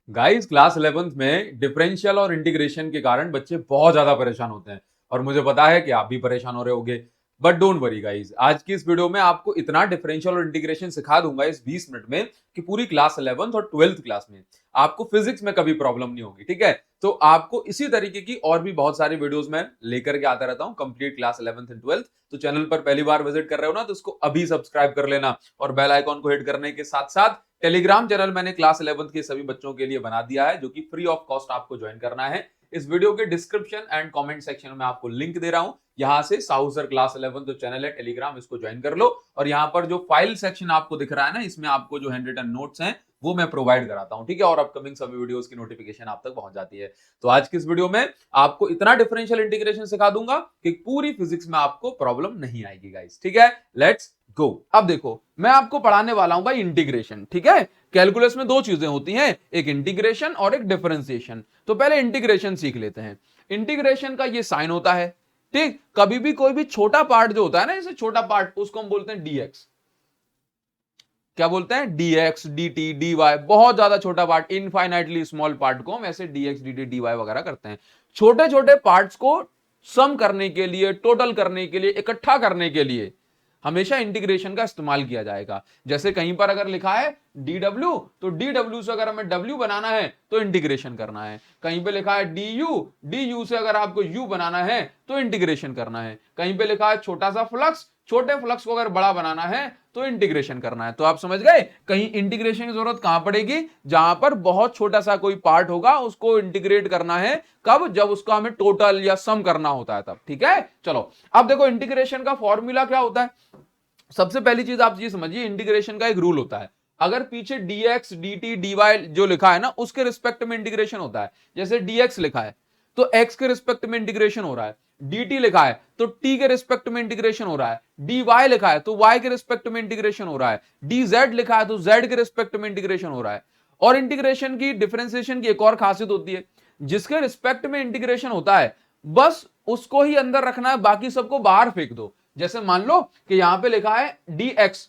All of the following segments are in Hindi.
गाइस क्लास 11th में डिफरेंशियल और इंटीग्रेशन के कारण बच्चे बहुत ज्यादा परेशान होते हैं और मुझे पता है कि आप भी परेशान हो रहे होगे। बट डोंट वरी गाइस, आज की इस वीडियो में आपको इतना डिफरेंशियल और इंटीग्रेशन सिखा दूंगा इस 20 मिनट में कि पूरी क्लास 11th और 12th क्लास में आपको फिजिक्स में कभी प्रॉब्लम नहीं होगी। ठीक है, तो आपको इसी तरीके की और भी बहुत सारी वीडियोस में लेकर के आता रहता हूं complete class 11th and 12th। तो चैनल पर पहली बार विजिट कर रहे हो ना, तो इसको अभी सब्सक्राइब कर लेना और बेल आइकॉन को हिट करने के साथ साथ टेलीग्राम चैनल मैंने क्लास 11th के सभी बच्चों के लिए बना दिया है, जो कि फ्री ऑफ कॉस्ट आपको ज्वाइन करना है। इस वीडियो के डिस्क्रिप्शन एंड कमेंट सेक्शन में आपको लिंक दे रहा हूं, यहां से साहू सर क्लास 11 जो चैनल है टेलीग्राम, इसको ज्वाइन कर लो। और यहां पर जो फाइल सेक्शन आपको दिख रहा है ना, इसमें आपको जो हैंड रिटन नोट्स हैं वो मैं प्रोवाइड कराता हूं। ठीक है, और अपकमिंग सभी वीडियोस की नोटिफिकेशन आप तक पहुंच जाती है। तो आज की इस वीडियो में आपको इतना डिफरेंशियल इंटीग्रेशन सिखा दूंगा कि पूरी फिजिक्स में आपको प्रॉब्लम नहीं आएगी गाइस। ठीक है, लेट्स गो। अब देखो, मैं आपको पढ़ाने वाला हूं भाई इंटीग्रेशन। ठीक है, कैलकुलस में दो चीजें होती हैं, एक इंटीग्रेशन और एक डिफरेंशिएशन। तो पहले इंटीग्रेशन सीख लेते हैं। इंटीग्रेशन का ये साइन होता है, ठीक। कभी भी कोई भी छोटा पार्ट जो होता है ना, जैसे छोटा पार्ट, उसको हम बोलते हैं डीएक्स। क्या बोलते हैं? Dx, dt, dy. बहुत ज्यादा छोटा पार्ट, इनफाइनाइटली स्मॉल पार्ट को हम ऐसे डीएक्स, डीटी, डीवाई वगैरह करते हैं। छोटे छोटे पार्ट्स को सम करने के लिए, टोटल करने के लिए, इकट्ठा करने के लिए हमेशा इंटीग्रेशन का इस्तेमाल किया जाएगा। जैसे कहीं पर अगर लिखा है डीडब्ल्यू, तो डीडब्ल्यू से अगर हमें डब्ल्यू बनाना है तो इंटीग्रेशन करना है। कहीं पे लिखा है डीयू, डीयू से अगर आपको यू बनाना है तो इंटीग्रेशन करना है। कहीं पे लिखा है छोटा सा फ्लक्स, छोटे फ्लक्स को अगर बड़ा बनाना है तो इंटीग्रेशन करना है। तो आप समझ गए, कहीं इंटीग्रेशन की जरूरत कहां पड़ेगी? जहां पर बहुत छोटा सा कोई पार्ट होगा, उसको इंटीग्रेट करना है। कब? जब उसका हमें टोटल या सम करना होता है तब। ठीक है, चलो अब देखो इंटीग्रेशन का फॉर्मूला क्या होता है। सबसे पहली चीज आप ये समझिए, इंटीग्रेशन का एक रूल होता है। अगर पीछे dx, dt, dy जो लिखा है ना, उसके रिस्पेक्ट में इंटीग्रेशन होता है। जैसे dx लिखा है तो x के रिस्पेक्ट में इंटीग्रेशन हो रहा है, dt लिखा है तो t के रिस्पेक्ट में इंटीग्रेशन हो रहा है, dy लिखा है तो y के रिस्पेक्ट में इंटीग्रेशन हो रहा है, dz लिखा है तो z के रिस्पेक्ट में इंटीग्रेशन हो रहा है। और इंटीग्रेशन की, डिफरेंशिएशन की एक और खासियत होती है, जिसके रिस्पेक्ट में इंटीग्रेशन होता है बस उसको ही अंदर रखना है, बाकी सबको बाहर फेंक दो। जैसे मान लो कि यहां पे लिखा है dx,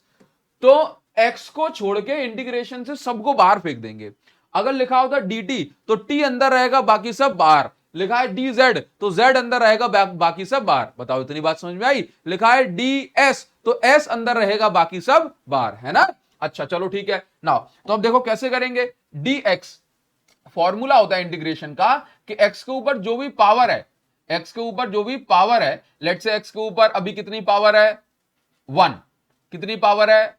तो x को छोड़ के इंटीग्रेशन से सबको बाहर फेंक देंगे। अगर लिखा होता dt तो t अंदर रहेगा, बाकी सब बाहर। लिखा है dz तो z अंदर रहेगा, बाकी सब बाहर। बताओ इतनी बात समझ में आई? लिखा है ds तो s अंदर रहेगा, बाकी सब बाहर, है ना। अच्छा चलो ठीक है ना। तो अब देखो कैसे करेंगे। dx फॉर्मूला होता है इंटीग्रेशन का कि x के ऊपर जो भी पावर है, x के ऊपर जो भी पावर है, लेट्स से x के ऊपर अभी कितनी पावर है? 1। कितनी पावर है?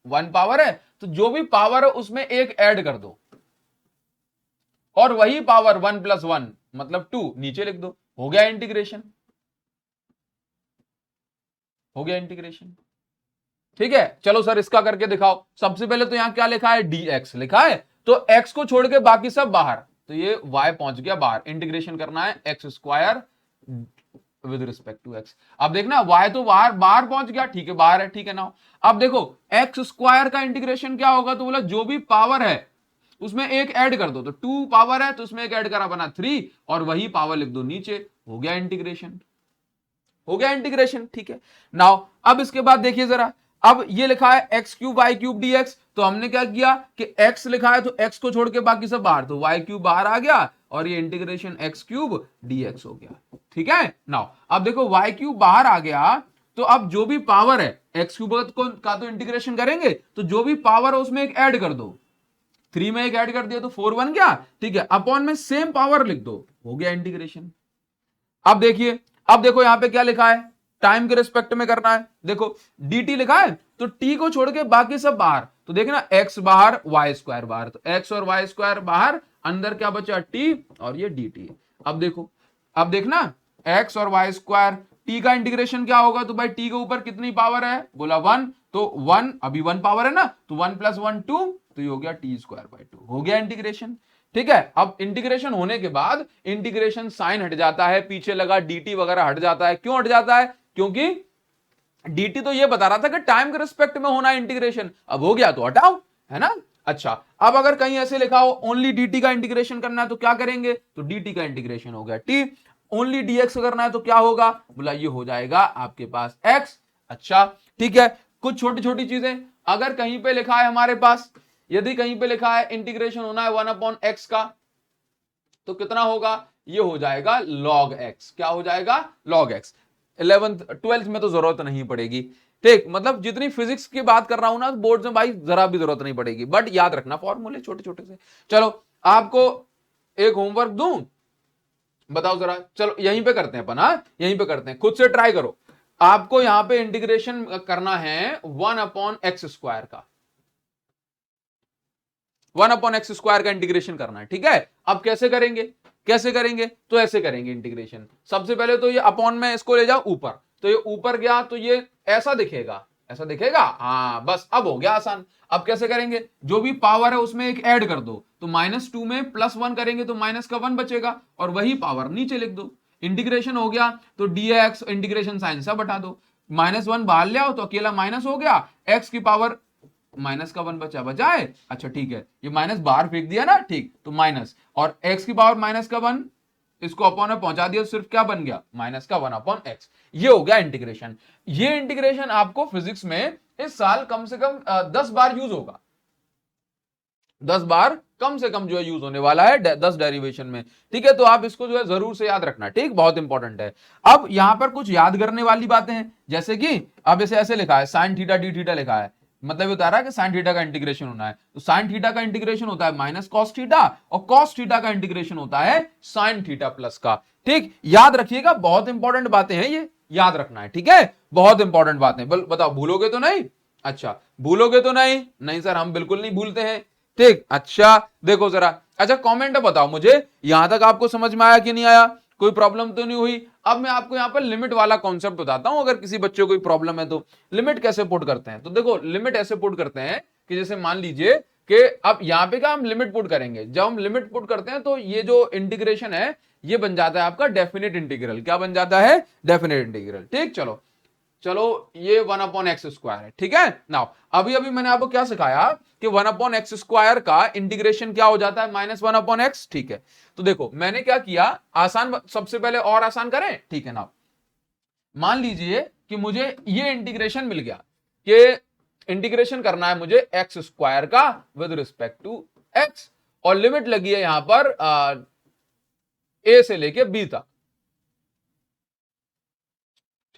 1 पावर है। तो जो भी पावर है उसमें एक ऐड कर दो, और वही पावर 1 + 1 मतलब 2 नीचे लिख दो। हो गया इंटीग्रेशन, हो गया इंटीग्रेशन। ठीक है, चलो सर इसका करके दिखाओ। सबसे पहले तो यहां क्या लिखा है? dx लिखा है तो x को छोड़ के बाकी सब बाहर, तो ये y पहुंच गया बाहर। इंटीग्रेशन करना है x² with respect to x। अब देखना y तो बाहर बाहर पहुंच गया, ठीक है बाहर है, ठीक है ना। अब देखो x² का इंटीग्रेशन क्या होगा, तो बोला जो भी पावर है उसमें एक ऐड कर दो। तो 2 पावर है तो उसमें एक ऐड करा, बना 3, और वही पावर लिख दो नीचे। हो गया इंटीग्रेशन, हो गया इंटीग्रेशन। ठीक है, नाउ अब इसके बाद देखिए जरा, अब ये लिखा है x³ y³ dx, तो हमने क्या किया कि x लिखा है तो x को छोड़ के बाकी सब बाहर, तो y³ बाहर आ गया और ये इंटीग्रेशन x³ dx हो गया। ठीक है, नाउ अब देखो y³ बाहर आ गया, तो अब जो भी पावर है x³ का तो इंटीग्रेशन करेंगे, तो जो भी पावर है उसमें एक ऐड कर दो। 3 में एक ऐड कर दिया तो 4 बन गया। ठीक है, अपॉन में सेम पावर लिख दो, हो गया इंटीग्रेशन। अब देखिए, अब देखो यहां पे क्या लिखा है, टाइम के रिस्पेक्ट में करना है। देखो dt लिखा है तो t को छोड़ के बाकी सब बाहर, तो देखना x बाहर y² बाहर, तो x और y² बाहर, अंदर क्या बचा? t और ये dt। अब देखो, अब देखना x और y², t का इंटीग्रेशन क्या होगा, तो भाई t के ऊपर कितनी पावर है? बोला 1, तो 1 अभी 1 पावर है ना, तो 1 + 1 2, तो ये हो गया t²/2। हो गया इंटीग्रेशन। ठीक है, अब इंटीग्रेशन होने के बाद इंटीग्रेशन साइन हट जाता है, पीछे लगा dt वगैरह हट जाता है। क्यों हट जाता है? क्योंकि dt तो ये बता रहा था कि टाइम के रिस्पेक्ट में होना है इंटीग्रेशन, अब हो गया तो हटाओ, है ना। अच्छा, अब अगर कहीं ऐसे लिखा हो ओनली dt का इंटीग्रेशन करना है तो क्या करेंगे, तो dt का इंटीग्रेशन हो गया t। ओनली dx करना है तो क्या होगा, बोला ये हो जाएगा आपके पास x। अच्छा ठीक है, कुछ छोटी छोटी चीजें, अगर कहीं पे लिखा है हमारे पास यदि कहीं पे लिखा है इंटीग्रेशन होना है 1/x का, तो कितना होगा, ये हो जाएगा log x। क्या हो जाएगा, log x। 11th 12th में तो जरूरत नहीं पड़ेगी, ठीक, मतलब जितनी फिजिक्स की बात कर रहा हूं ना बोर्ड में भाई जरा भी जरूरत नहीं पड़ेगी, बट याद रखना फॉर्मूले छोटे छोटे से। चलो आपको एक होमवर्क दूं, बताओ जरा, चलो यहीं पे करते हैं अपन, हाँ यहीं पे करते हैं, खुद से ट्राई करो। आपको यहां पे इंटीग्रेशन करना है 1/x² का, 1/x² का इंटीग्रेशन करना है, ठीक है। अब कैसे करेंगे, कैसे करेंगे, तो ऐसे करेंगे इंटीग्रेशन। सबसे पहले तो ये अपॉन में इसको ले जाओ ऊपर, तो ये ऊपर गया तो ये ऐसा दिखेगा, ऐसा दिखेगा, हाँ बस अब हो गया आसान। अब कैसे करेंगे, जो भी पावर है उसमें एक ऐड कर दो, तो -2 में +1 करेंगे तो माइनस का 1 बचेगा, और वही पावर नीचे लिख दो। इंटीग्रेशन हो गया तो dx इंटीग्रेशन साइन सब हटा दो, -1 बाहर ले आओ तो अकेला माइनस हो गया, x की पावर माइनस का 1 बचाए, अच्छा ठीक है, ये माइनस बाहर फेंक दिया ना, ठीक, तो माइनस, और x की पावर माइनस का 1 इसको अपॉन में पहुंचा दिया, सिर्फ क्या बन गया, -का 1/x। ये हो गया इंटीग्रेशन। ये इंटीग्रेशन आपको फिजिक्स में इस साल कम से कम 10 बार यूज होगा, 10 बार कम से कम जो है यूज होने वाला है 10 डेरिवेशन में, ठीक है। तो आप इसको जो है जरूर से याद रखना, ठीक, बहुत इंपॉर्टेंट है। अब यहां पर कुछ याद करने वाली बातें हैं, जैसे कि अब इसे ऐसे लिखा है sin थीटा d थीटा लिखा है, मतलब ये बता रहा है कि sin थीटा का इंटीग्रेशन होना है, तो sin थीटा का इंटीग्रेशन होता है माइनस cos थीटा, और cos थीटा का इंटीग्रेशन होता है sin थीटा प्लस का, ठीक, याद रखिएगा, बहुत इंपॉर्टेंट बातें हैं, ये याद रखना है, ठीक है, बहुत इंपॉर्टेंट बातें। बताओ भूलोगे तो नहीं, अच्छा भूलोगे तो नहीं, नहीं सर हम बिल्कुल नहीं भूलते हैं, ठीक, अच्छा देखो जरा, अच्छा कमेंट बताओ मुझे यहां तक आपको समझ में आया कि नहीं आया, कोई प्रॉब्लम तो नहीं हुई। अब मैं आपको यहां पर लिमिट वाला कॉन्सेप्ट बताता हूं, अगर किसी बच्चे को कोई प्रॉब्लम है तो। लिमिट कैसे पुट करते हैं, तो देखो लिमिट ऐसे पुट करते हैं कि जैसे मान लीजिए कि अब यहां पे क्या हम लिमिट पुट करेंगे, जब हम लिमिट पुट करते हैं तो ये जो इंटीग्रेशन है ये बन जाता है आपका डेफिनेट इंटीग्रल। क्या बन जाता है, डेफिनेट इंटीग्रल, ठीक। चलो चलो ये 1/x² है, ठीक है। नाउ अभी अभी मैंने आपको क्या सिखाया कि 1/x² का इंटीग्रेशन क्या हो जाता है, -1/x, ठीक है। तो देखो मैंने क्या किया, आसान, सबसे पहले और आसान करें, ठीक है। नाउ मान लीजिए कि मुझे ये इंटीग्रेशन मिल गया कि इंटीग्रेशन करना है मुझे x² का विद रिस्पेक्ट टू x, और लिमिट लगी है यहां पर a से लेके b तक,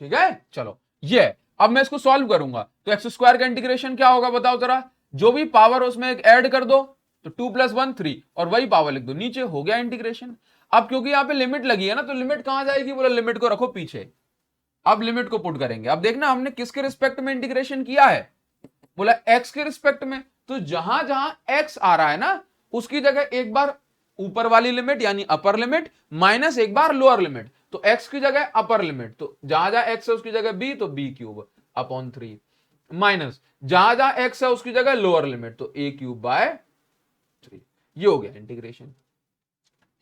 ठीक है। चलो ये अब मैं इसको सॉल्व करूंगा, तो x² का इंटीग्रेशन क्या होगा बताओ जरा, जो भी पावर उसमें एक ऐड कर दो, तो 2 + 1 3, और वही पावर लिख दो नीचे, हो गया इंटीग्रेशन। अब क्योंकि यहां पे लिमिट लगी है ना, तो लिमिट कहां जाएगी, बोला लिमिट को रखो पीछे, अब लिमिट को पुट करेंगे। अब देखना हमने किसके रिस्पेक्ट में इंटीग्रेशन किया है, बोला x के रिस्पेक्ट में, तो जहां जहां x आ रहा है ना उसकी जगह एक बार ऊपर वाली लिमिट यानी अपर लिमिट, माइनस एक बार लोअर लिमिट, तो x की जगह अपर लिमिट, तो जहां जहां x है उसकी जगह b, तो b³/3, माइनस जहां जहां x है उसकी जगह लोअर लिमिट, तो a³/3। ये हो गया इंटीग्रेशन,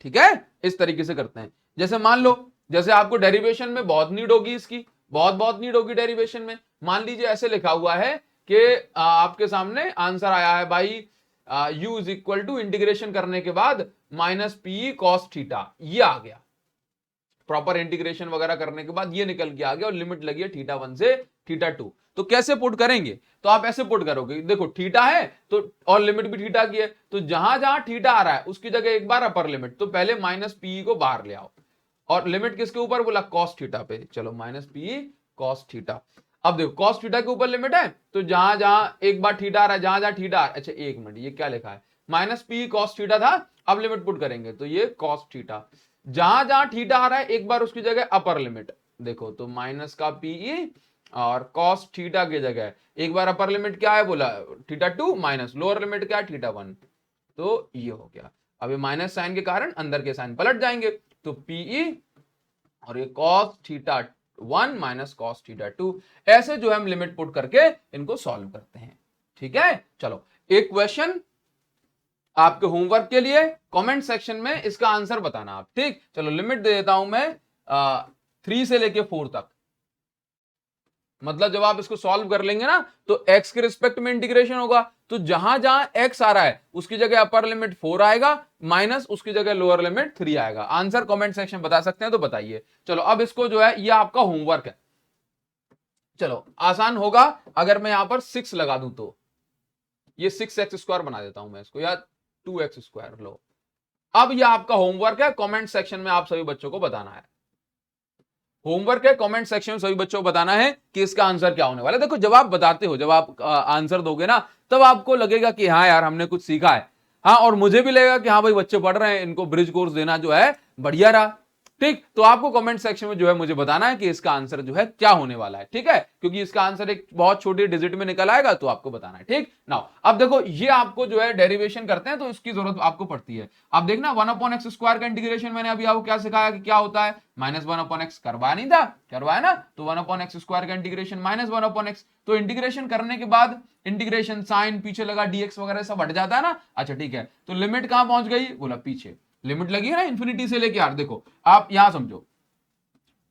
ठीक है। इस तरीके से करते हैं। जैसे मान लो, जैसे आपको डेरिवेशन में बहुत नीड होगी इसकी, बहुत नीड होगी डेरिवेशन में। मान लीजिए ऐसे लिखा हुआ है कि आपके सामने आंसर आया है भाई u is equal to integration करने के बाद -p cos थीटा, ये आ गया, प्रॉपर इंटीग्रेशन वगैरह करने के बाद ये निकल के आ गया, और लिमिट लगी है θ1 से θ2। तो कैसे पुट करेंगे, तो आप ऐसे पुट करोगे, देखो थीटा है तो, और लिमिट भी थीटा की है, तो जहां जहां थीटा आ रहा है उसकी जगह एक बार अपर लिमिट, तो पहले -p को बाहर ले आओ, और लिमिट किसके ऊपर, बोला cos थीटा पे, चलो -p cos थीटा। अब देखो cos थीटा के ऊपर लिमिट है, तो जहां जहां एक बार थीटा आ रहा है, जहां जहां थीटा आ रहा है, अच्छा एक मिनट ये क्या लिखा है, -p cos थीटा था, अब लिमिट पुट करेंगे तो ये cos थीटा, जहां जहां थीटा आ रहा है एक बार उसकी जगह अपर लिमिट, देखो तो माइनस का pe, और cos थीटा की जगह एक बार अपर लिमिट क्या है, बोला θ2, माइनस लोअर लिमिट क्या है θ1, तो ये हो गया। अब ये माइनस साइन के कारण अंदर के साइन पलट जाएंगे, तो pe और ये cos θ1 माइनस cos θ2, ऐसे जो है हम लिमिट पुट करके इनको सॉल्व करते हैं, ठीक है। चलो एक क्वेश्चन आपके होमवर्क के लिए, कमेंट सेक्शन में इसका आंसर बताना आप, ठीक। चलो लिमिट दे देता हूं मैं 3 से लेके 4 तक, मतलब जब आप इसको सॉल्व कर लेंगे ना तो x के रिस्पेक्ट में इंटीग्रेशन होगा, तो जहां जहां x आ रहा है उसकी जगह अपर लिमिट 4 आएगा, माइनस उसकी जगह लोअर लिमिट 3 आएगा। आंसर कमेंट सेक्शन बता सकते हैं तो बताइए। चलो अब इसको जो है ये आपका होमवर्क है, चलो आसान होगा अगर मैं यहां पर 6 लगा दूं तो ये 6x² बना देता हूं मैं इसको, या 2x²। लो, अब ये आपका होमवर्क है, कमेंट सेक्शन में आप सभी बच्चों को बताना है। होमवर्क है, कमेंट सेक्शन में सभी बच्चों को बताना है कि इसका आंसर क्या होने वाला है। देखो, जब आप बताते हो, जब आप आंसर दोगे ना, तब आपको लगेगा कि हाँ यार, हमने कुछ सीखा है। हाँ, और मुझे भी लगेगा कि हाँ भाई, बच्चे पढ़ रहे हैं, इनको ब्रिज कोर्स देना जो है बढ़िया रहा। ठीक, तो आपको कमेंट सेक्शन में जो है मुझे बताना है कि इसका आंसर जो है क्या होने वाला है। ठीक है, क्योंकि इसका आंसर एक बहुत छोटी डिजिट में निकल आएगा, तो आपको बताना है। ठीक नाउ, अब देखो, ये आपको जो है डेरिवेशन करते हैं तो इसकी जरूरत आपको पड़ती है। अब देखना, 1/x² का इंटीग्रेशन मैंने अभी आपको क्या सिखाया कि क्या होता है, -1/x। करवाया नहीं था? करवाया ना। तो 1/x² का इंटीग्रेशन -1/x। तो इंटीग्रेशन करने के बाद इंटीग्रेशन साइन पीछे लगा, dx वगैरह सब हट जाता है ना। अच्छा ठीक है, तो लिमिट कहां पहुंच गई? बोला पीछे लिमिट लगी है ना, इंफिनिटी से लेके आर। देखो आप यहां समझो,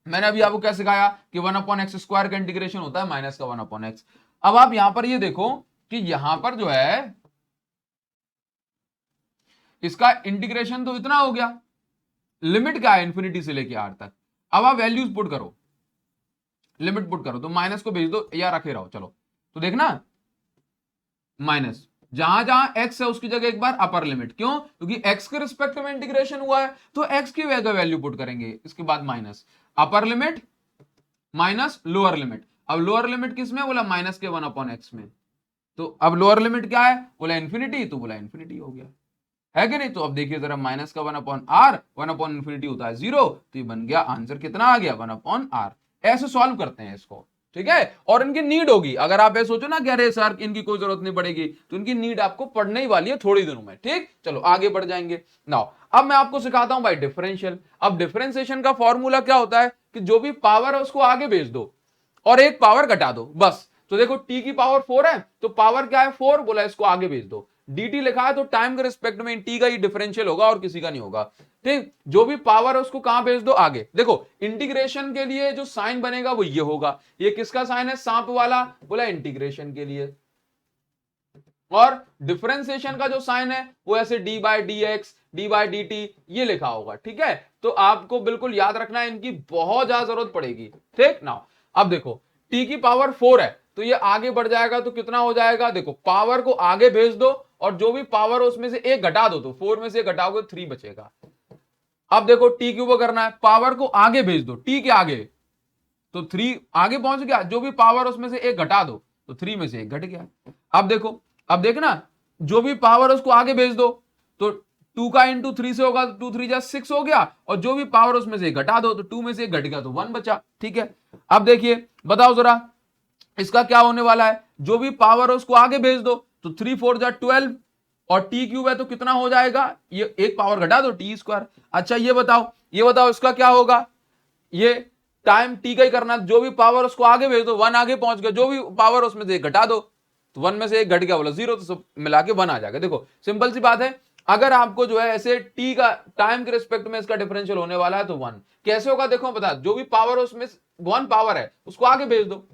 मैंने अभी आपको क्या सिखाया कि 1/x² का इंटीग्रेशन होता है -1/x। अब आप यहां पर ये देखो कि यहां पर जो है इसका इंटीग्रेशन तो इतना हो गया, लिमिट क्या है? इंफिनिटी से लेके आर तक। अब आप वैल्यूज पुट करो, लिमिट पुट करो, तो माइनस को भेज दो या रखे रहो। चलो, तो देखना, माइनस जहां जहां x है उसकी जगह एक बार अपर लिमिट। क्यों? क्योंकि x के रिस्पेक्ट में इंटीग्रेशन हुआ है, तो x की वैल्यू पुट करेंगे, इसके बाद minus upper limit minus lower limit. अब लोअर लिमिट किस में? बोला माइनस के 1/x में। तो अब लोअर लिमिट क्या है? बोला इंफिनिटी, तो बोला इंफिनिटी हो गया, है कि नहीं? तो अब देखिए जरा, माइनस का 1/r, 1/इंफिनिटी होता है 0, तो ये बन गया आंसर कितना आ गया? 1/r। ऐसे सॉल्व करते हैं इसको। ठीक है, और इनकी नीड होगी, अगर आप ऐसे सोचो ना कि अरे सर इनकी कोई जरूरत नहीं पड़ेगी, तो इनकी नीड आपको पढ़ने ही वाली है थोड़ी दिनों में। ठीक, चलो आगे बढ़ जाएंगे। नाउ अब मैं आपको सिखाता हूं भाई डिफरेंशियल। अब डिफरेंशिएशन का फॉर्मूला क्या होता है कि जो भी पावर है उसको आगे भेज दो और एक पावर घटा दो, बस। तो देखो, t की पावर 4 है, तो पावर क्या है? 4। बोला इसको आगे भेज दो। dt लिखा है तो टाइम के रिस्पेक्ट में t का ही डिफरेंशियल होगा और किसी का नहीं होगा। ठीक, जो भी पावर है उसको कहां भेज दो? आगे। देखो, इंटीग्रेशन के लिए जो साइन बनेगा वो ये होगा। ये किसका साइन है? सांप वाला। बोला इंटीग्रेशन के लिए। और डिफरेंशिएशन का जो साइन है वो ऐसे d/dx, d/dt ये लिखा होगा। ठीक है, तो आपको बिल्कुल याद रखना है, इनकी बहुत ज्यादा जरूरत पड़ेगी। ठीक ना, अब देखो, t की पावर 4 है, तो ये आगे बढ़ जाएगा तो कितना हो जाएगा? देखो, पावर को आगे भेज दो और जो भी पावर है उसमें से एक घटा दो, तो 4 में से घटाओगे 3 बचेगा। अब देखो, t क्यूब करना है, पावर को आगे भेज दो, t के आगे, तो 3 आगे पहुंच गया, जो भी पावर उसमें से एक घटा दो, तो 3 में से एक घट गया। अब देखो, अब देखना, जो भी पावर उसको आगे भेज दो, तो 2 का इंटू 3 से होगा, 2 3 जा 6 हो गया, और जो भी पावर उसमें से घटा दो, तो 2 में से घट गया तो 1 बचा। ठीक है, अब देखिए, बताओ जरा इसका क्या होने वाला है? जो भी पावर है उसको आगे भेज दो, तो 3 4 जा 12, और टी क्यूब है तो कितना हो जाएगा? ये एक पावर घटा दो, t²। अच्छा ये बताओ इसका क्या होगा? ये टाइम टी का ही करना, जो भी पावर उसको आगे भेज दो, 1 आगे पहुंच गया, जो भी पावर उसमें से घटा दो, तो 1 में से एक घट गया, बोला 0, तो सब मिला के 1 आ जाएगा। देखो सिंपल सी बात है, अगर आपको जो है ऐसे टी का टाइम के रिस्पेक्ट में इसका डिफरेंशियल होने वाला है तो 1 कैसे होगा? देखो बता, जो भी पावर उसमें 1 पावर है उसको आगे भेज दो,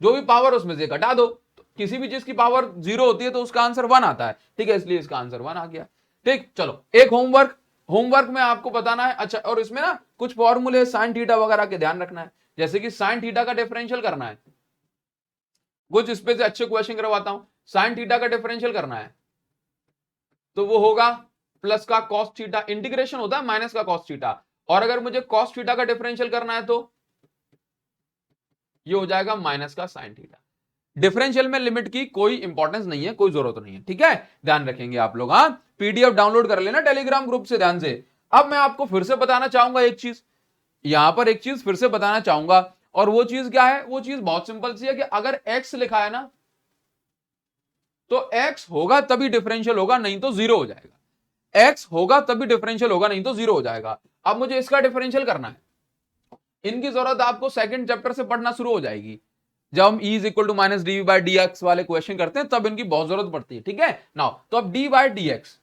जो भी पावर उसमें से घटा दो, तो किसी भी चीज की पावर 0 होती है तो उसका आंसर 1 आता है। ठीक है, इसलिए इसका आंसर 1 आ गया। ठीक, चलो एक होमवर्क में आपको बताना है। अच्छा, और इसमें ना कुछ फॉर्मूले साइन थीटा वगैरह के ध्यान रखना है, जैसे कि साइन थीटा का डिफरेंशियल करना है। कुछ इस पे से अच्छे क्वेश्चन करवाता हूं। साइन थीटा का डिफरेंशियल करना है तो वो होगा प्लस का कॉस थीटा, इंटीग्रेशन होता है माइनस का कॉस थीटा, और अगर मुझे कॉस थीटा का डिफरेंशियल करना है तो ये हो जाएगा माइनस का साइन थीटा। डिफरेंशियल में लिमिट की कोई इंपॉर्टेंस नहीं है, कोई जरूरत नहीं है। ठीक है, ध्यान रखेंगे आप लोग। हाँ, पीडीएफ डाउनलोड कर लेना टेलीग्राम ग्रुप से ध्यान से। अब मैं आपको फिर से बताना चाहूंगा एक चीज, यहां पर एक चीज फिर से बताना चाहूंगा, और वो चीज क्या है? वो चीज बहुत सिंपल सी है कि अगर x लिखा है ना, तो x होगा तभी डिफरेंशियल होगा, नहीं तो 0 हो जाएगा। x होगा तभी डिफरेंशियल होगा, नहीं तो 0 हो जाएगा। अब मुझे इसका डिफरेंशियल करना है, इनकी जरूरत आपको सेकंड चैप्टर से पढ़ना शुरू हो जाएगी। जब हम e is equal to minus डी/dx वाले क्वेश्चन करते हैं तब इनकी बहुत जरूरत पड़ती है। ठीक है, नाउ तो अब dy/dx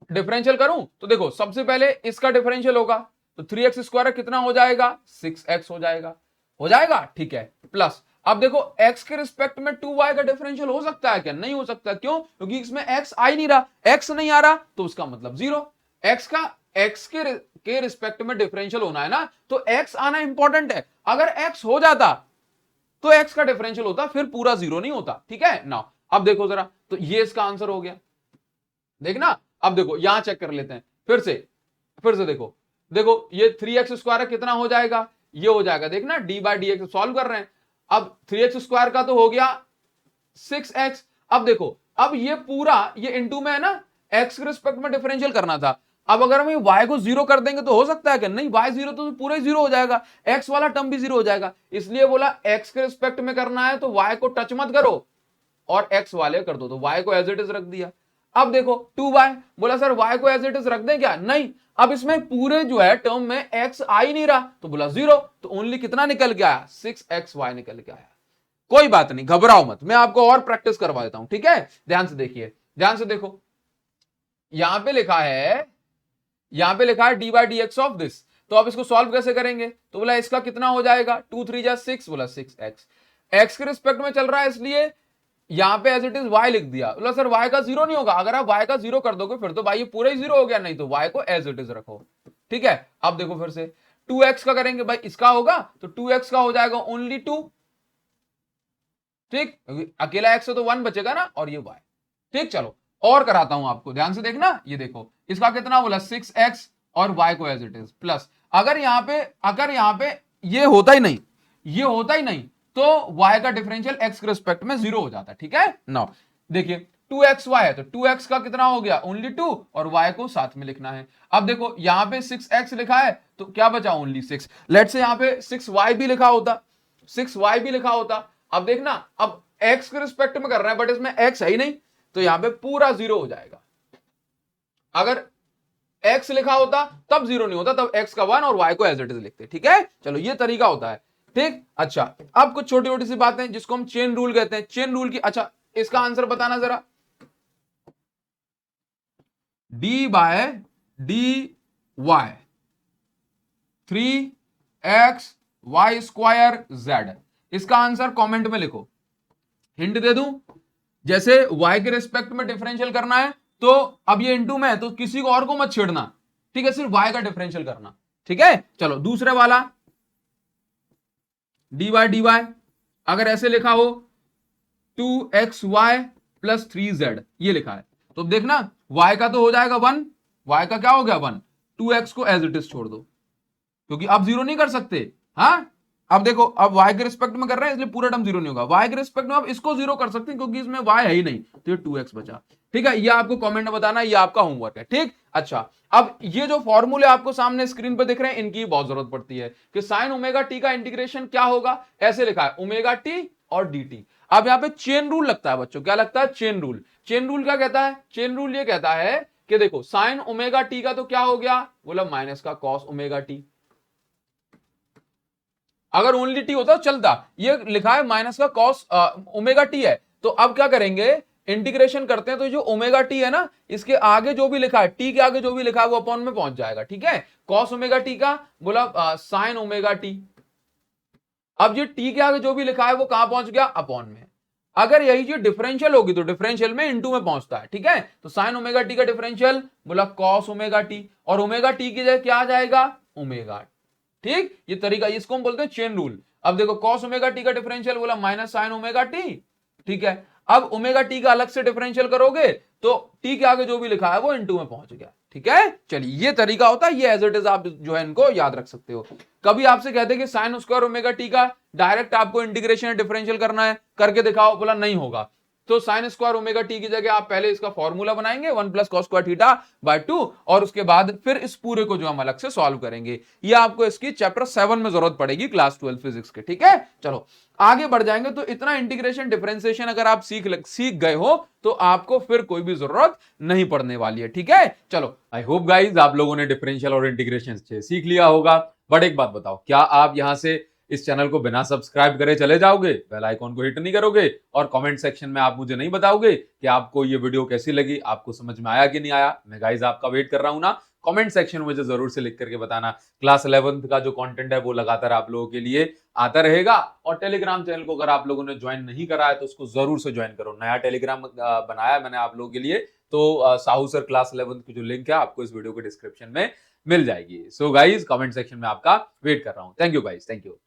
डिफरेंशियल करूं तो देखो, सबसे पहले इसका डिफरेंशियल होगा, तो 3x² कितना हो जाएगा? 6x हो जाएगा। ठीक है, प्लस अब देखो x के रिस्पेक्ट में 2y का डिफरेंशियल हो सकता है क्या? नहीं हो सकता। क्यों? क्योंकि इसमें x आ ही नहीं रहा, x नहीं आ रहा तो उसका मतलब 0। x का x के रिस्पेक्ट में डिफरेंशियल होना है ना, तो x आना इंपॉर्टेंट है। अगर x हो जाता तो x का डिफरेंशियल होता, फिर पूरा 0 नहीं होता। ठीक है ना, अब देखो जरा, तो ये इसका आंसर हो गया। देखना, अब देखो यहां चेक कर लेते हैं फिर से देखो, देखो ये 3x² कितना हो जाएगा, ये हो जाएगा, देखना d/dx सॉल्व कर रहे हैं। अब 3x² का तो हो गया 6x। अब देखो, अब ये पूरा ये इनटू में है ना, x के रिस्पेक्ट में डिफरेंशियल करना था। अब अगर हम y को 0 कर देंगे तो हो सकता है कि नहीं, y 0 तो पूरा ही 0 हो जाएगा, x वाला टर्म भी 0 हो जाएगा। इसलिए बोला x के रिस्पेक्ट में करना है तो y को टच मत करो और x वाले कर दो, तो y को एज इट इज रख दिया। अब देखो 2y, बोला सर y को एज इट इज रख दें क्या, नहीं, अब इसमें पूरे जो है टर्म में x आ ही नहीं रहा, तो बोला 0, तो ओनली कितना निकल के आया, 6xy निकल के आया। कोई बात नहीं, घबराओ मत, मैं आपको और प्रैक्टिस करवा देता हूं। ठीक है, ध्यान से देखिए, ध्यान से देखो, यहां पे लिखा है d/dx ऑफ दिस, तो अब इसको सॉल्व कैसे करेंगे, तो बोला इसका कितना हो जाएगा, 2 3 जा 6, बोला 6x, x के रिस्पेक्ट में चल रहा है इसलिए यहां पे एज इट इज y लिख दिया। बोला सर y का 0 नहीं होगा, अगर आप y का 0 कर दोगे फिर तो भाई ये पूरा ही 0 हो गया, नहीं तो y को एज इट इज रखो। ठीक है, अब देखो फिर से 2x का करेंगे, भाई इसका होगा तो 2x का हो जाएगा ओनली 2, ठीक, अकेला x है तो 1 बचेगा ना, और ये y। ठीक, चलो और कराता हूं आपको, ध्यान से देखना, ये देखो इसका कितना बोला 6x और y को एज इट इज प्लस, अगर यहां पे ये होता ही नहीं तो y का डिफरेंशियल x के रिस्पेक्ट में 0 हो जाता है। ठीक है, नाउ देखिए 2xy है तो 2x का कितना हो गया ओनली 2 और y को साथ में लिखना है। अब देखो यहां पे 6x लिखा है तो क्या बचा ओनली 6, लेट्स से यहां पे 6y भी लिखा होता, अब देखना, अब x के रिस्पेक्ट में कर रहा है बट इसमें x है ही नहीं, तो यहां पे पूरा 0 हो जाएगा। अगर x लिखा होता तब 0 नहीं होता, तब x का 1 और y को एज इट इज लिखते। ठीक है, चलो ये तरीका होता है। ठीक, अच्छा अब कुछ छोटी छोटी सी बातें जिसको हम चेन रूल कहते हैं, चेन रूल की, अच्छा इसका आंसर बताना जरा, d/dy 3xy²z, इसका आंसर कमेंट में लिखो। हिंट दे दूं, जैसे y के रिस्पेक्ट में डिफरेंशियल करना है तो अब ये इनटू में है तो किसी को और को मत छेड़ना, ठीक है, सिर्फ y का डिफरेंशियल करना। ठीक है, चलो दूसरे वाला dy अगर ऐसे लिखा हो 2xy + 3z, ये लिखा है तो देखना y का तो हो जाएगा 1, y का क्या हो गया 1, 2x को एज इट इज छोड़ दो क्योंकि अब 0 नहीं कर सकते। हाँ, अब देखो, अब y के रिस्पेक्ट में कर रहे हैं इसलिए पूरा टर्म 0 नहीं होगा, y के रिस्पेक्ट में अब इसको 0 कर सकते हैं क्योंकि इसमें y है ही नहीं, तो ये 2x बचा। ठीक है, ये आपको कमेंट में बताना, ये आपका होमवर्क है। ठीक, अच्छा अब ये जो फॉर्मूले आपको सामने स्क्रीन पर दिख रहे हैं इनकी बहुत जरूरत पड़ती है कि sin ω t का इंटीग्रेशन क्या होगा, ऐसे लिखा है ω t और dt। अब यहाँ पे चेन रूल लगता है बच्चों, क्या लगता है, चेन रूल। चेन रूल क्या कहता है, चेन रूल ये कहता है कि देखो sin ω t का तो क्या हो गया, बोला माइनस का cos ω t, अगर ओनली टी होता तो चलता, ये लिखा है माइनस का cos ω t है, तो अब क्या करेंगे, इंटीग्रेशन करते हैं तो जो ओमेगा टी है ना, इसके आगे जो भी लिखा है, टी के आगे जो भी लिखा है वो अपॉन में पहुंच जाएगा। ठीक है, cos ओमेगा टी का बोला sin ओमेगा टी, अब ये टी के आगे जो भी लिखा है वो कहां पहुंच गया, अपॉन में। अगर यही चीज डिफरेंशियल होगी तो डिफरेंशियल में इनटू में पहुंचता है। ठीक है, तो sin ओमेगा टी का डिफरेंशियल बोला cos ओमेगा टी, और ओमेगा टी की जगह क्या आ जाएगा, ओमेगा। ठीक, ये तरीका, इसको हम बोलते हैं चेन रूल। अब देखो cos ओमेगा टी का डिफरेंशियल बोला माइनस sin ओमेगा टी। ठीक है, अब ओमेगा टी का अलग से डिफरेंशियल करोगे तो टी के आगे जो भी लिखा है वो इनटू में पहुंच गया। ठीक है, चलिए ये तरीका होता है, ये एज इट इज आप जो है इनको याद रख सकते हो। कभी आपसे कहते हैं कि साइन स्क्वायर ओमेगा टी का डायरेक्ट आपको इंटीग्रेशन डिफरेंशियल करना है, करके दिखाओ, बोला नहीं होगा, तो साइन स्क्वायर ओमेगा टी की जगह आप पहले इसका फॉर्मूला बनाएंगे 1 + cos स्क्वायर थीटा बाय 2, और उसके बाद फिर इस पूरे को जो हम अलग से सॉल्व करेंगे। ये आपको इसकी चैप्टर 7 में जरूरत पड़ेगी क्लास 12 फिजिक्स के। ठीक है, चलो आगे बढ़ जाएंगे। तो इतना इंटीग्रेशन डिफरेंशिएशन अगर आप सीख गए हो तो आपको फिर कोई भी जरूरत नहीं पड़ने वाली है। ठीक है, चलो आई होप गाइज आप लोगों ने डिफरेंशियल और इंटीग्रेशन सीख लिया होगा। बट एक बात बताओ, क्या आप यहां से इस चैनल को बिना सब्सक्राइब करे चले जाओगे, बेल आइकॉन को हिट नहीं करोगे, और कमेंट सेक्शन में आप मुझे नहीं बताओगे कि आपको ये वीडियो कैसी लगी, आपको समझ में आया कि नहीं आया। मैं गाइज आपका वेट कर रहा हूं ना, कमेंट सेक्शन में मुझे जरूर से लिख करके बताना। क्लास 11th का जो कंटेंट है वो लगातार आप लोगों के लिए आता रहेगा, और टेलीग्राम चैनल को अगर आप लोगों ने ज्वाइन नहीं करा है तो उसको जरूर से ज्वाइन करो। नया टेलीग्राम बनाया है मैंने आप लोगों के लिए, तो साहू सर क्लास 11th की जो लिंक है आपको इस वीडियो के डिस्क्रिप्शन में मिल जाएगी। सो गाइज कमेंट सेक्शन में आपका वेट कर रहा हूं। Thank you guys, thank you.